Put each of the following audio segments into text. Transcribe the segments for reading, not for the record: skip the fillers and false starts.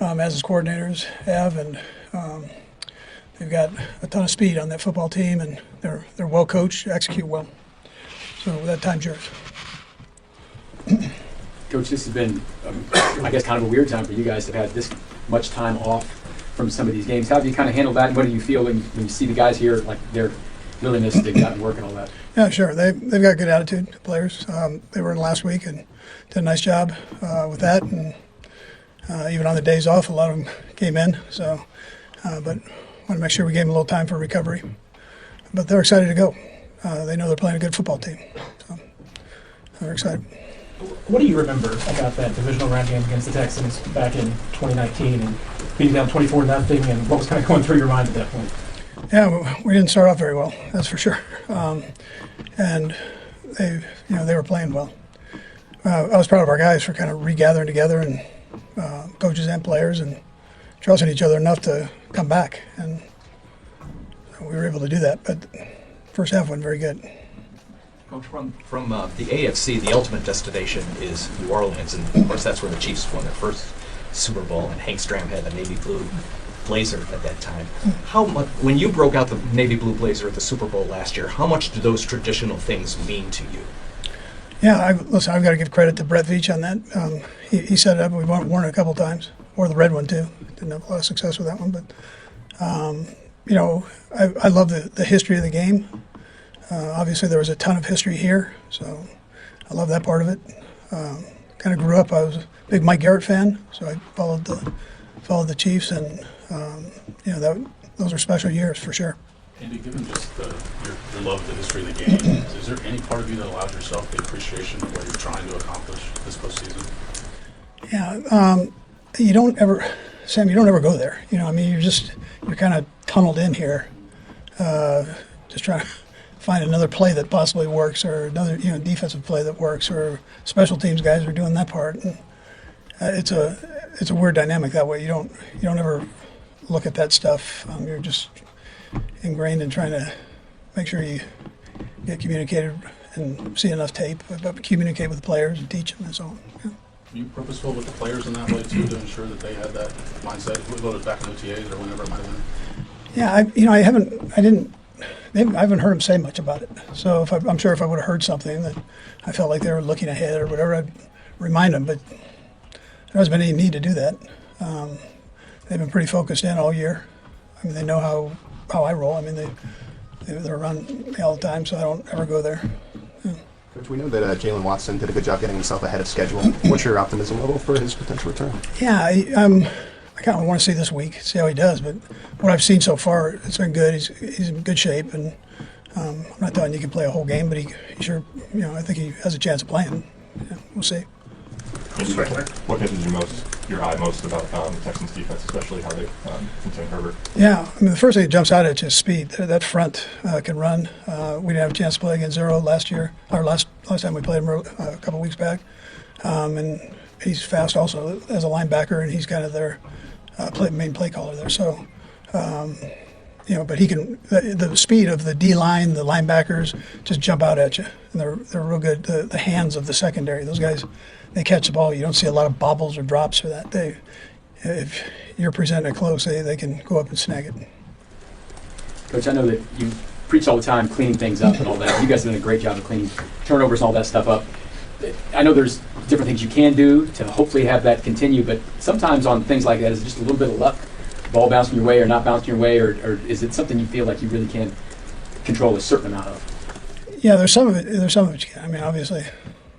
as his coordinators have, and they've got a ton of speed on that football team, and they're well coached, execute well. So that time's yours. Coach, this has been, I guess, kind of a weird time for you guys to have had this much time off from some of these games. How have you kind of handled that, and what do you feel when you see the guys here, like their willingness to get out and work and all that? Yeah, sure. They've got good attitude, the players. They were in last week and did a nice job with that, and even on the days off, a lot of them came in. So, but want to make sure we gave them a little time for recovery. But they're excited to go. They know they're playing a good football team, so they're excited. What do you remember about that divisional round game against the Texans back in 2019 and being down 24-0, and what was kind of going through your mind at that point? Yeah, we didn't start off very well, that's for sure. And they were playing well. I was proud of our guys for kind of regathering together, and coaches and players, and trusting each other enough to come back. And we were able to do that, but first half went very good. Coach, from the AFC, the ultimate destination is New Orleans, and of course that's where the Chiefs won their first Super Bowl, and Hank Stram had the navy blue blazer at that time. How much, when you broke out the navy blue blazer at the Super Bowl last year, how much do those traditional things mean to you? Yeah, listen, I've got to give credit to Brett Veach on that. He set it up. We've worn it a couple times. Wore the red one too. Didn't have a lot of success with that one, but I love the history of the game. Obviously, there was a ton of history here, so I love that part of it. Kind of grew up. I was a big Mike Garrett fan, so I followed the Chiefs, and those were special years for sure. Andy, given just your love of the history of the game, is there any part of you that allows yourself the appreciation of what you're trying to accomplish this postseason? Yeah, you don't ever go there. You're kind of tunneled in here, just trying to find another play that possibly works, or another defensive play that works, or special teams guys are doing that part. And it's a weird dynamic that way. You don't ever look at that stuff. You're just ingrained in trying to make sure you get communicated and see enough tape, but communicate with the players and teach them and so on. Yeah. Were you purposeful with the players in that way too, to ensure that they had that mindset, whether it was back in OTAs or whenever it might have been? Yeah, I haven't heard them say much about it. So I'm sure if I would have heard something that I felt like they were looking ahead or whatever, I'd remind them. But there hasn't been any need to do that. They've been pretty focused in all year. I mean, they know how I roll. I mean, they're around me all the time, so I don't ever go there. Yeah. Coach, we know that Jalen Watson did a good job getting himself ahead of schedule. What's your optimism level for his potential return? Yeah, I kind of want to see this week, see how he does. But what I've seen so far, it's been good. He's in good shape, and I'm not telling you he can play a whole game, but he sure, I think he has a chance of playing. Yeah, we'll see. What catches your eye most about the Texans defense, especially how they contain Herbert? Yeah, I mean, the first thing that jumps out at you is speed. That front can run. We didn't have a chance to play against Zero last year, or last time we played him a couple weeks back. And he's fast also as a linebacker, and he's kind of their main play caller there. So, but he can, the speed of the D-line, the linebackers just jump out at you, and they're real good. The hands of the secondary, those guys, they catch the ball. You don't see a lot of bobbles or drops for that. If you're presenting it close, they can go up and snag it. Coach, I know that you preach all the time cleaning things up and all that. You guys have done a great job of cleaning turnovers and all that stuff up. I know there's different things you can do to hopefully have that continue, but sometimes on things like that, is it just a little bit of luck? Ball bouncing your way or not bouncing your way, or is it something you feel like you really can't control a certain amount of? Yeah, there's some of it you can. I mean, obviously,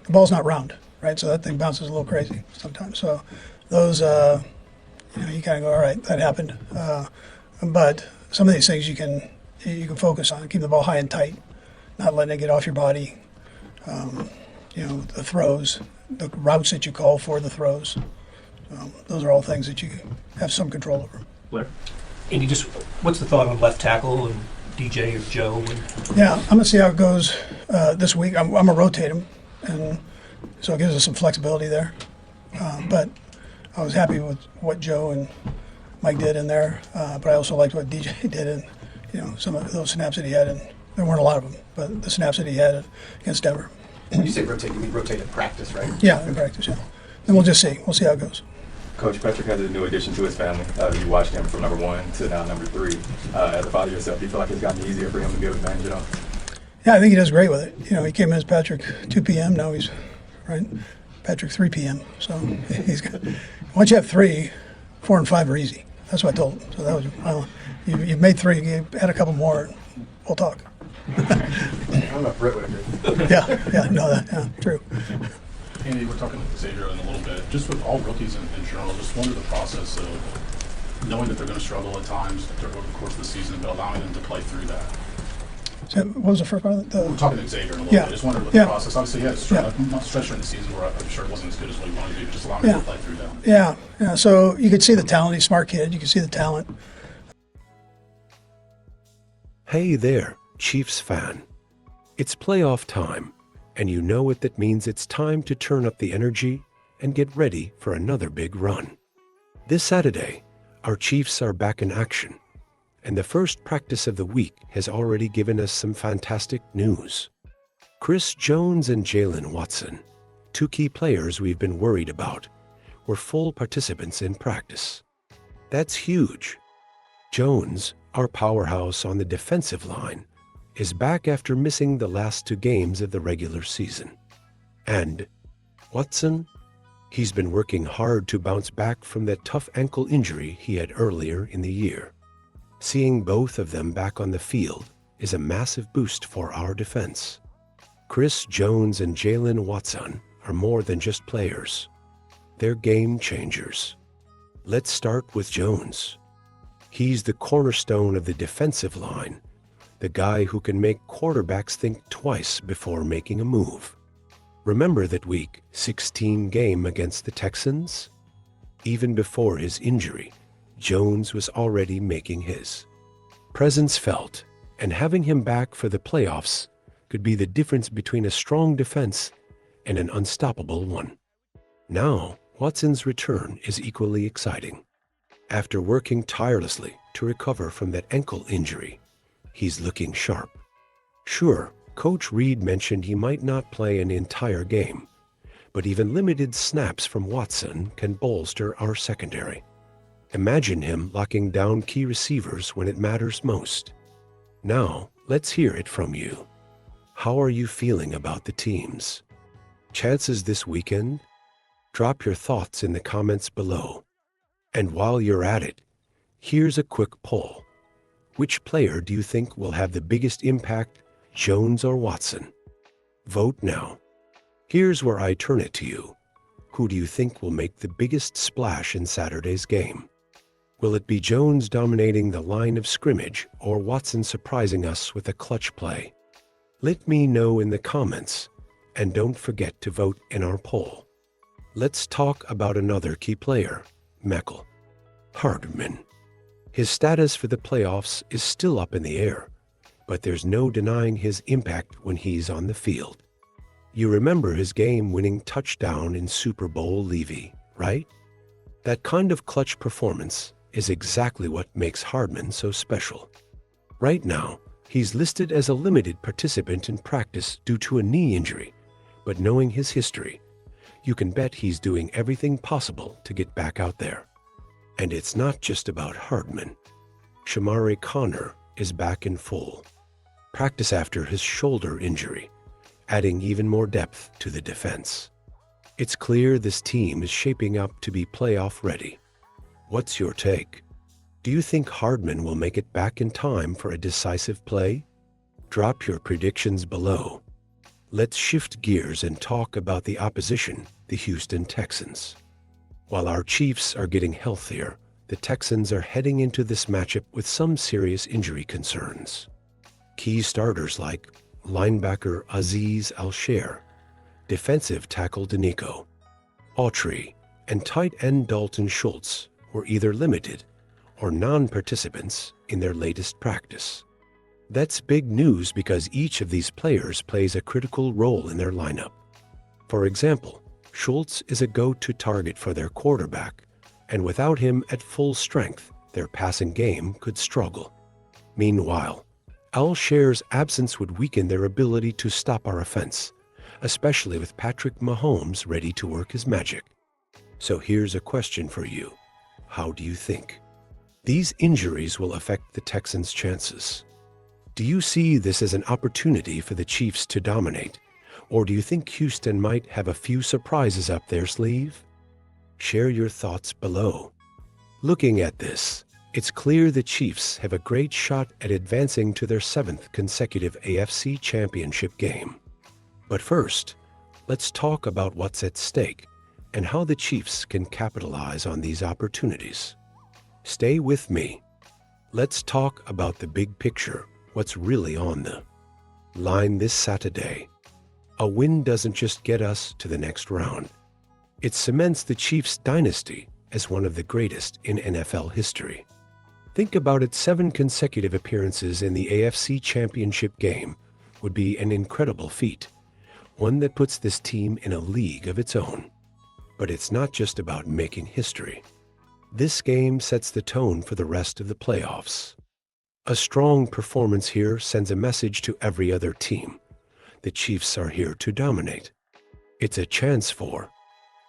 the ball's not round, right? So that thing bounces a little crazy sometimes. So those, you kind of go, all right, that happened. But some of these things you can focus on, keep the ball high and tight, not letting it get off your body. The throws, the routes that you call for the throws. Those are all things that you have some control over. Blair? Andy, just what's the thought on left tackle and DJ or Joe? Yeah, I'm going to see how it goes this week. I'm going to rotate him, and so it gives us some flexibility there. But I was happy with what Joe and Mike did in there, but I also liked what DJ did in some of those snaps that he had. And there weren't a lot of them, but the snaps that he had against Denver. You say rotate, you mean rotate in practice, right? Yeah, in practice, yeah. And we'll just see. We'll see how it goes. Coach Patrick has a new addition to his family. You watched him from number 1 to now number 3. As a father yourself, do you feel like it's gotten easier for him to be able to manage it all? Yeah, I think he does great with it. You know, he came in as Patrick 2 p.m. Now he's right Patrick 3 p.m. So he's got. Once you have 3, 4 and 5 are easy. That's what I told him. So that was well, you've made 3. You add a couple more. We'll talk. I don't know if Britt would agree. Yeah, no, true. Andy, we're talking to Xavier in a little bit. Just with all rookies in general, just wonder the process of knowing that they're going to struggle at times over the course of the season, but allowing them to play through that. So what was the first part of it? We're talking to Xavier in a little bit. Just wondered what the Yeah. process. Obviously, not stretch during the season where I'm sure it wasn't as good as what he wanted to do, but just allowing him to play through that. Yeah. So you could see the talent. He's a smart kid. You can see the talent. Hey there, Chiefs fan. It's playoff time, and you know what that means. It's time to turn up the energy and get ready for another big run. This Saturday, our Chiefs are back in action, and the first practice of the week has already given us some fantastic news. Chris Jones and Jalen Watson, 2 key players we've been worried about, were full participants in practice. That's huge. Jones, our powerhouse on the defensive line, is back after missing the last 2 games of the regular season. And Watson, he's been working hard to bounce back from that tough ankle injury he had earlier in the year. Seeing both of them back on the field is a massive boost for our defense. Chris Jones and Jalen Watson are more than just players. They're game changers. Let's start with Jones. He's the cornerstone of the defensive line, the guy who can make quarterbacks think twice before making a move. Remember that Week 16 game against the Texans? Even before his injury, Jones was already making his presence felt, and having him back for the playoffs could be the difference between a strong defense and an unstoppable one. Now, Watson's return is equally exciting. After working tirelessly to recover from that ankle injury, he's looking sharp. Sure, Coach Reid mentioned he might not play an entire game, but even limited snaps from Watson can bolster our secondary. Imagine him locking down key receivers when it matters most. Now, let's hear it from you. How are you feeling about the teams? Chances this weekend? Drop your thoughts in the comments below. And while you're at it, here's a quick poll. Which player do you think will have the biggest impact, Jones or Watson? Vote now. Here's where I turn it to you. Who do you think will make the biggest splash in Saturday's game? Will it be Jones dominating the line of scrimmage or Watson surprising us with a clutch play? Let me know in the comments, and don't forget to vote in our poll. Let's talk about another key player, Hardman. His status for the playoffs is still up in the air, but there's no denying his impact when he's on the field. You remember his game-winning touchdown in Super Bowl Levy, right? That kind of clutch performance is exactly what makes Hardman so special. Right now, he's listed as a limited participant in practice due to a knee injury, but knowing his history, you can bet he's doing everything possible to get back out there. And it's not just about Hardman. Shamari Connor is back in full practice after his shoulder injury, adding even more depth to the defense. It's clear this team is shaping up to be playoff ready. What's your take? Do you think Hardman will make it back in time for a decisive play? Drop your predictions below. Let's shift gears and talk about the opposition, the Houston Texans. While our Chiefs are getting healthier, the Texans are heading into this matchup with some serious injury concerns. Key starters like linebacker Azeez Al-Shaair, defensive tackle Danico Autry, and tight end Dalton Schultz were either limited or non-participants in their latest practice. That's big news because each of these players plays a critical role in their lineup. For example, Schultz is a go-to target for their quarterback, and without him at full strength, their passing game could struggle. Meanwhile, Al-Shaair's absence would weaken their ability to stop our offense, especially with Patrick Mahomes ready to work his magic. So here's a question for you. How do you think these injuries will affect the Texans' chances? Do you see this as an opportunity for the Chiefs to dominate? Or do you think Houston might have a few surprises up their sleeve? Share your thoughts below. Looking at this, it's clear the Chiefs have a great shot at advancing to their 7th consecutive AFC Championship game. But first, let's talk about what's at stake and how the Chiefs can capitalize on these opportunities. Stay with me. Let's talk about the big picture, what's really on the line this Saturday. A win doesn't just get us to the next round. It cements the Chiefs' dynasty as one of the greatest in NFL history. Think about it, 7 consecutive appearances in the AFC Championship game would be an incredible feat, one that puts this team in a league of its own. But it's not just about making history. This game sets the tone for the rest of the playoffs. A strong performance here sends a message to every other team. The Chiefs are here to dominate. It's a chance for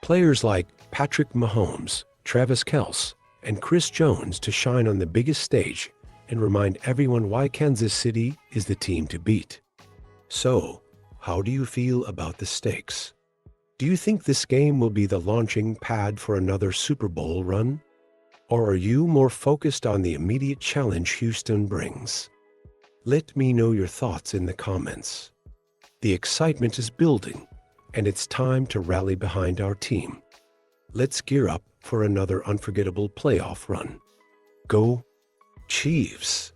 players like Patrick Mahomes, Travis Kelce, and Chris Jones to shine on the biggest stage and remind everyone why Kansas City is the team to beat. So, how do you feel about the stakes? Do you think this game will be the launching pad for another Super Bowl run? Or are you more focused on the immediate challenge Houston brings? Let me know your thoughts in the comments. The excitement is building, and it's time to rally behind our team. Let's gear up for another unforgettable playoff run. Go Chiefs!